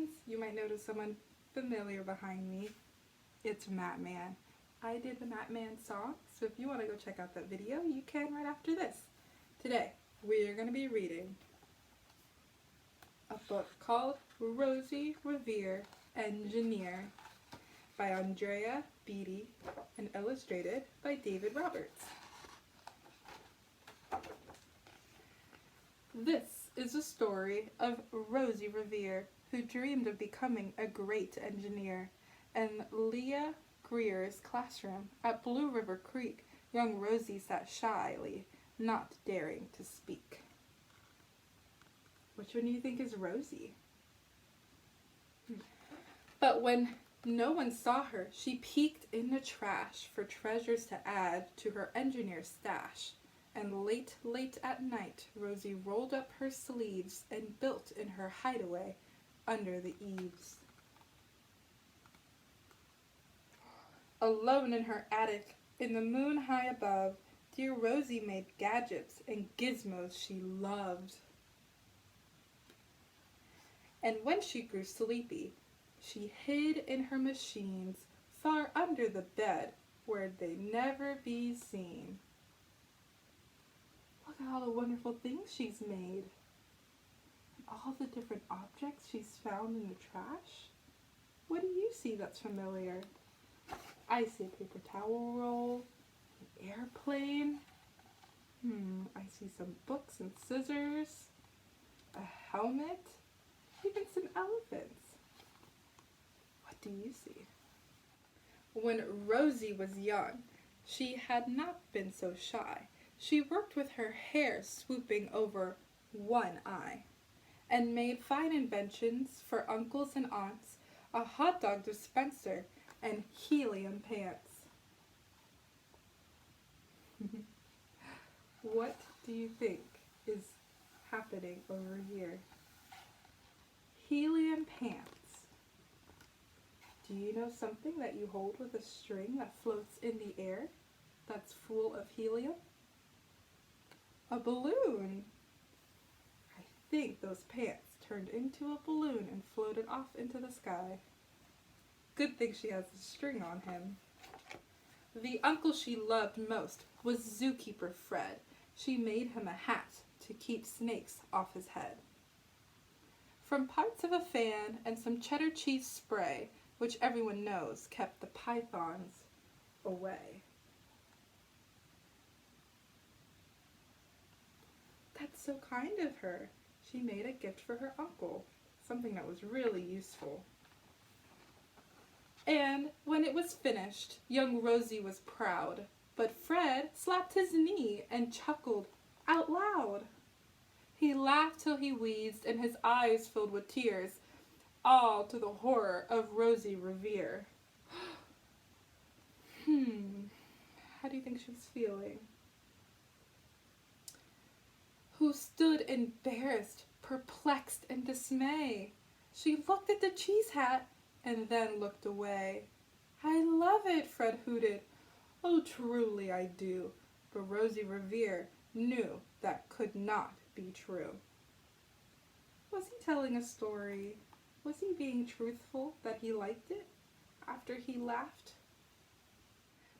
friends, you might notice someone familiar behind me. It's Matman. I did the Matman song, so if you want to go check out that video, you can right after this. Today, we are going to be reading a book called Rosie, Revere, Engineer by Andrea Beatty and illustrated by David Roberts. This is a story of Rosie Revere, who dreamed of becoming a great engineer. In Leah Greer's classroom at Blue River Creek, young Rosie sat shyly, not daring to speak. Which one do you think is Rosie? But when no one saw her, she peeked in the trash for treasures to add to her engineer stash. And late, late at night, Rosie rolled up her sleeves and built in her hideaway under the eaves. Alone in her attic, in the moon high above, dear Rosie made gadgets and gizmos she loved. And when she grew sleepy, she hid in her machines far under the bed where they'd never be seen. Look at all the wonderful things she's made. And all the different objects she's found in the trash. What do you see that's familiar? I see a paper towel roll, an airplane. I see some books and scissors, a helmet, even some elephants. What do you see? When Rosie was young, she had not been so shy. She worked with her hair swooping over one eye and made fine inventions for uncles and aunts, a hot dog dispenser, and helium pants. What do you think is happening over here? Helium pants. Do you know something that you hold with a string that floats in the air that's full of helium? A balloon. I think those pants turned into a balloon and floated off into the sky. Good thing she has a string on him. The uncle she loved most was Zookeeper Fred. She made him a hat to keep snakes off his head. From parts of a fan and some cheddar cheese spray, which everyone knows kept the pythons away. That's so kind of her. She made a gift for her uncle, something that was really useful. And when it was finished, young Rosie was proud, but Fred slapped his knee and chuckled out loud. He laughed till he wheezed and his eyes filled with tears, all to the horror of Rosie Revere. How do you think she was feeling? Who stood embarrassed, perplexed, and dismay. She looked at the cheese hat and then looked away. I love it, Fred hooted. Oh, truly I do. But Rosie Revere knew that could not be true. Was he telling a story? Was he being truthful that he liked it after he laughed?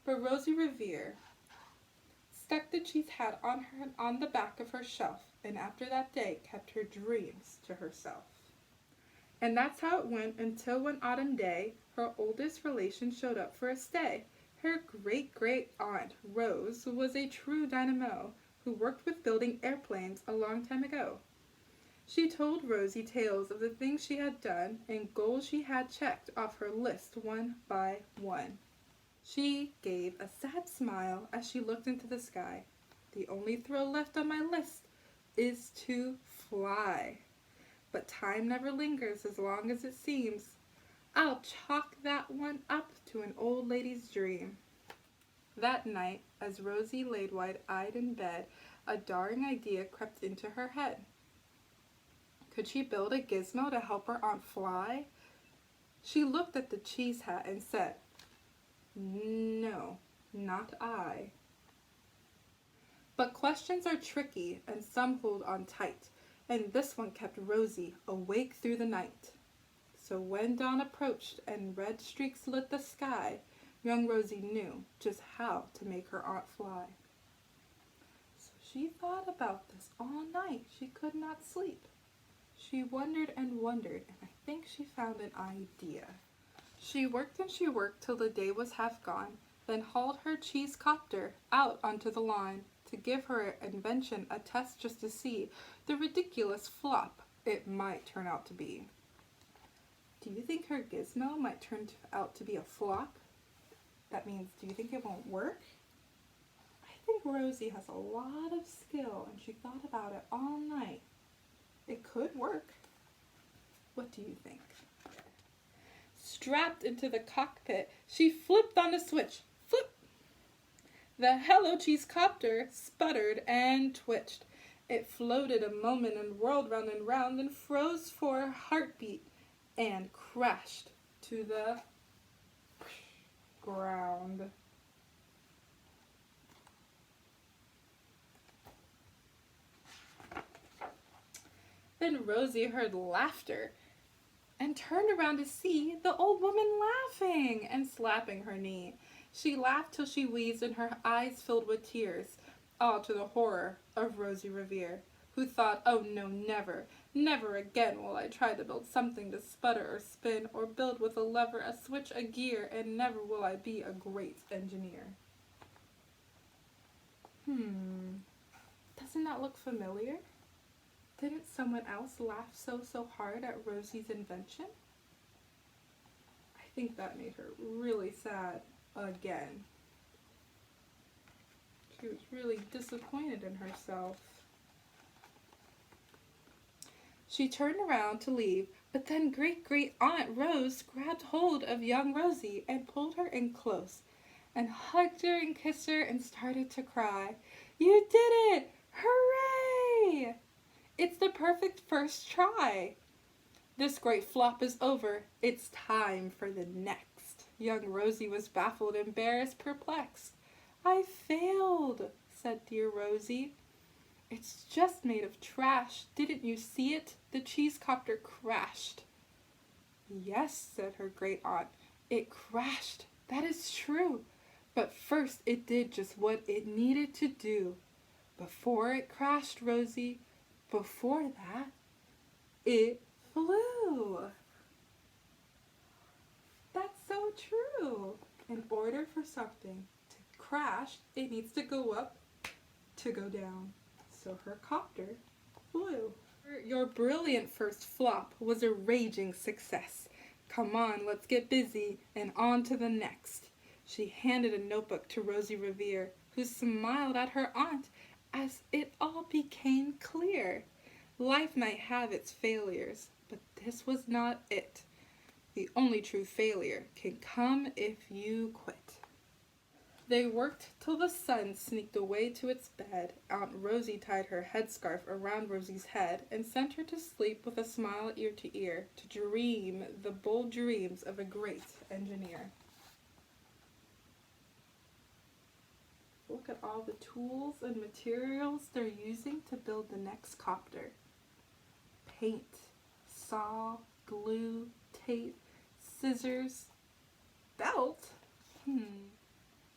But Rosie Revere stuck the cheese hat on the back of her shelf, and after that day kept her dreams to herself. And that's how it went until one autumn day, her oldest relation showed up for a stay. Her great-great-aunt, Rose, was a true dynamo who worked with building airplanes a long time ago. She told Rosie tales of the things she had done and goals she had checked off her list one by one. She gave a sad smile as she looked into the sky. The only thrill left on my list is to fly. But time never lingers as long as it seems. I'll chalk that one up to an old lady's dream. That night, as Rosie laid wide-eyed in bed, a daring idea crept into her head. Could she build a gizmo to help her aunt fly? She looked at the cheese hat and said, "No, not I." But questions are tricky and some hold on tight, and this one kept Rosie awake through the night. So when dawn approached and red streaks lit the sky, young Rosie knew just how to make her aunt fly. So she thought about this all night. She could not sleep. She wondered and wondered, and I think she found an idea. She worked and she worked till the day was half gone, then hauled her cheese copter out onto the lawn to give her invention a test just to see the ridiculous flop it might turn out to be. Do you think her gizmo might turn out to be a flop? That means, do you think it won't work? I think Rosie has a lot of skill and she thought about it all night. It could work. What do you think? Strapped into the cockpit, she flipped on the switch. Flip! The Hello Cheese copter sputtered and twitched. It floated a moment and whirled round and round and froze for a heartbeat and crashed to the ground. Then Rosie heard laughter and turned around to see the old woman laughing and slapping her knee. She laughed till she wheezed and her eyes filled with tears, all to the horror of Rosie Revere, who thought, oh no, never, never again will I try to build something to sputter or spin or build with a lever, a switch, a gear, and never will I be a great engineer. Doesn't that look familiar? Didn't someone else laugh so hard at Rosie's invention? I think that made her really sad again. She was really disappointed in herself. She turned around to leave, but then great Aunt Rose grabbed hold of young Rosie and pulled her in close and hugged her and kissed her and started to cry. You did it! Hooray! It's the perfect first try. This great flop is over. It's time for the next. Young Rosie was baffled, embarrassed, perplexed. I failed, said dear Rosie. It's just made of trash. Didn't you see it? The cheese copter crashed. Yes, said her great aunt. It crashed. That is true. But first it did just what it needed to do. Before it crashed, Rosie, before that, it flew. That's so true. In order for something to crash, it needs to go up to go down. So her copter flew. Your brilliant first flop was a raging success. Come on, let's get busy and on to the next. She handed a notebook to Rosie Revere, who smiled at her aunt as it all became clear. Life might have its failures, but this was not it. The only true failure can come if you quit. They worked till the sun sneaked away to its bed. Aunt Rosie tied her headscarf around Rosie's head and sent her to sleep with a smile ear to ear, to dream the bold dreams of a great engineer. Look at all the tools and materials they're using to build the next copter. Paint, saw, glue, tape, scissors, belt.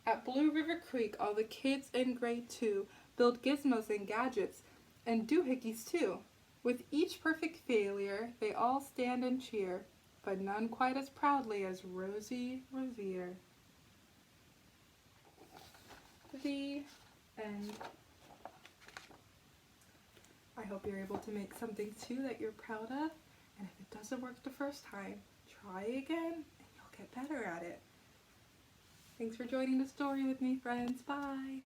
At Blue River Creek, all the kids in grade 2 build gizmos and gadgets and doohickeys too. With each perfect failure, they all stand and cheer, but none quite as proudly as Rosie Revere. The end. I hope you're able to make something too that you're proud of, and if it doesn't work the first time, try again and you'll get better at it. Thanks for joining the story with me, friends. Bye!